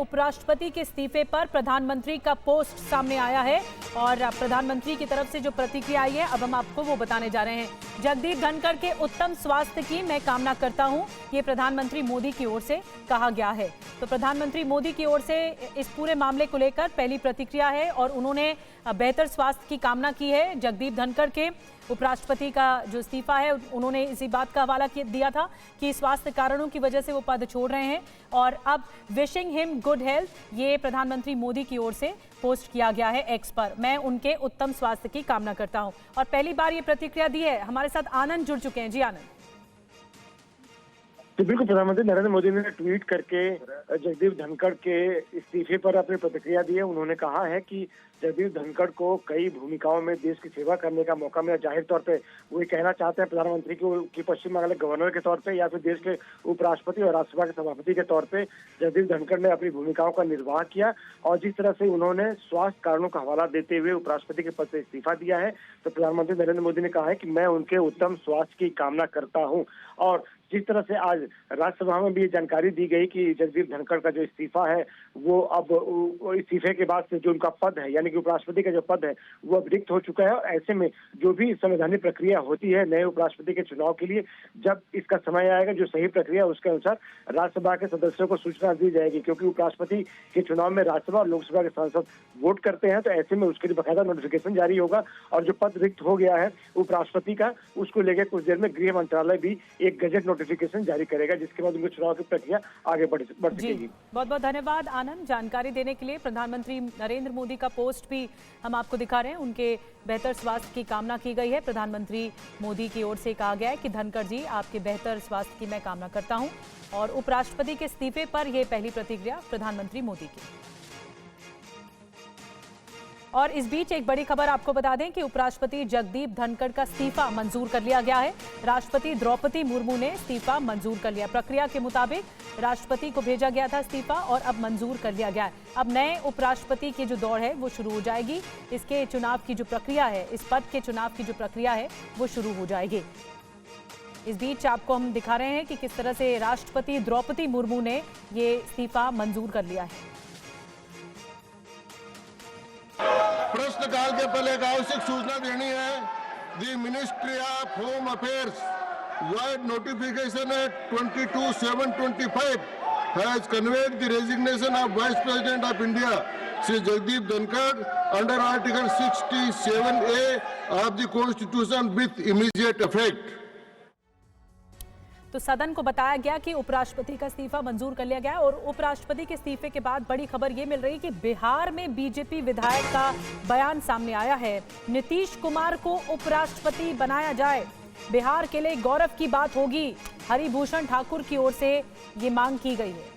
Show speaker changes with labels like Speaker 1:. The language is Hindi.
Speaker 1: उपराष्ट्रपति के इस्तीफे पर प्रधानमंत्री का पोस्ट सामने आया है और प्रधानमंत्री की तरफ से जो प्रतिक्रिया आई है अब हम आपको वो बताने जा रहे हैं। जगदीप धनखड़ के उत्तम स्वास्थ्य की मैं कामना करता हूं, ये प्रधानमंत्री मोदी की ओर से कहा गया है। तो प्रधानमंत्री मोदी की ओर से इस पूरे मामले को लेकर पहली प्रतिक्रिया है और उन्होंने बेहतर स्वास्थ्य की कामना की है। जगदीप धनखड़ के उपराष्ट्रपति का जो इस्तीफा है उन्होंने इसी बात का हवाला दिया था कि स्वास्थ्य कारणों की वजह से वो पद छोड़ रहे हैं और अब विशिंग हिम गुड हेल्थ, ये प्रधानमंत्री मोदी की ओर से पोस्ट किया गया है एक्स पर। मैं उनके उत्तम स्वास्थ्य की कामना करता हूं और पहली बार ये प्रतिक्रिया दी है। हमारे साथ आनंद जुड़ चुके हैं। जी आनंद।
Speaker 2: तो बिल्कुल, प्रधानमंत्री नरेंद्र मोदी ने ट्वीट करके जगदीप धनखड़ के इस्तीफे पर अपनी प्रतिक्रिया दी है। उन्होंने कहा है कि जगदीप धनखड़ को कई भूमिकाओं में देश की सेवा करने का मौका मिला। जाहिर तौर पे वो ये कहना चाहते हैं प्रधानमंत्री को कि पश्चिम बंगाल के गवर्नर के तौर पे या फिर देश के उपराष्ट्रपति और राज्यसभा के सभापति के तौर पे जगदीप धनखड़ ने अपनी भूमिकाओं का निर्वाह किया और जिस तरह से उन्होंने स्वास्थ्य कारणों का हवाला देते हुए उपराष्ट्रपति के पद से इस्तीफा दिया है, तो प्रधानमंत्री नरेंद्र मोदी ने कहा है कि मैं उनके उत्तम स्वास्थ्य की कामना करता हूँ। और जिस तरह से आज राज्यसभा में भी ये जानकारी दी गई कि जगदीप धनखड़ का जो इस्तीफा है वो अब इस्तीफे के बाद से जो उनका पद है यानी कि उपराष्ट्रपति का जो पद है वो अब रिक्त हो चुका है। और ऐसे में जो भी संवैधानिक प्रक्रिया होती है नए उपराष्ट्रपति के चुनाव के लिए, जब इसका समय आएगा जो सही प्रक्रिया उसके अनुसार राज्यसभा के सदस्यों को सूचना दी जाएगी, क्योंकि उपराष्ट्रपति के चुनाव में राज्यसभा और लोकसभा के सांसद वोट करते हैं। तो ऐसे में उसके लिए बाकायदा नोटिफिकेशन जारी होगा और जो पद रिक्त हो गया है उपराष्ट्रपति का उसको लेकर कुछ देर में गृह मंत्रालय भी एक गजट नोटिफिकेशन जारी करेगा, जिसके बाद उनके चुनाव की प्रक्रिया आगे बढ़ सकेगी।
Speaker 1: बहुत बहुत धन्यवाद आनंद जानकारी देने के लिए। प्रधानमंत्री नरेंद्र मोदी का पोस्ट भी हम आपको दिखा रहे हैं, उनके बेहतर स्वास्थ्य की कामना की गई है। प्रधानमंत्री मोदी की ओर से कहा गया है कि धनखड़ जी आपके बेहतर स्वास्थ्य की मैं कामना करता हूं और उपराष्ट्रपति के इस्तीफे पर यह पहली प्रतिक्रिया प्रधानमंत्री मोदी की। और इस बीच एक बड़ी खबर आपको बता दें कि उपराष्ट्रपति जगदीप धनखड़ का इस्तीफा मंजूर कर लिया गया है। राष्ट्रपति द्रौपदी मुर्मू ने इस्तीफा मंजूर कर लिया। प्रक्रिया के मुताबिक राष्ट्रपति को भेजा गया था इस्तीफा और अब मंजूर कर लिया गया है। अब नए उपराष्ट्रपति की जो दौड़ है वो शुरू हो जाएगी। इसके चुनाव की जो प्रक्रिया है, इस पद के चुनाव की जो प्रक्रिया है वो शुरू हो जाएगी। इस बीच आपको हम दिखा रहे हैं कि किस तरह से राष्ट्रपति द्रौपदी मुर्मू ने ये इस्तीफा मंजूर कर लिया है।
Speaker 3: प्रश्नकाल के पहले एक आवश्यक सूचना देनी है। The ministry of home affairs wide notification eight 22/7/25 has conveyed the resignation of Vice President of India, Sri Jagdeep Dhanakhar, under Article 67A of the Constitution with immediate effect.
Speaker 1: तो सदन को बताया गया कि उपराष्ट्रपति का इस्तीफा मंजूर कर लिया गया और उपराष्ट्रपति के इस्तीफे के बाद बड़ी खबर ये मिल रही कि बिहार में बीजेपी विधायक का बयान सामने आया है। नीतीश कुमार को उपराष्ट्रपति बनाया जाए, बिहार के लिए गौरव की बात होगी। हरिभूषण ठाकुर की ओर से ये मांग की गई है।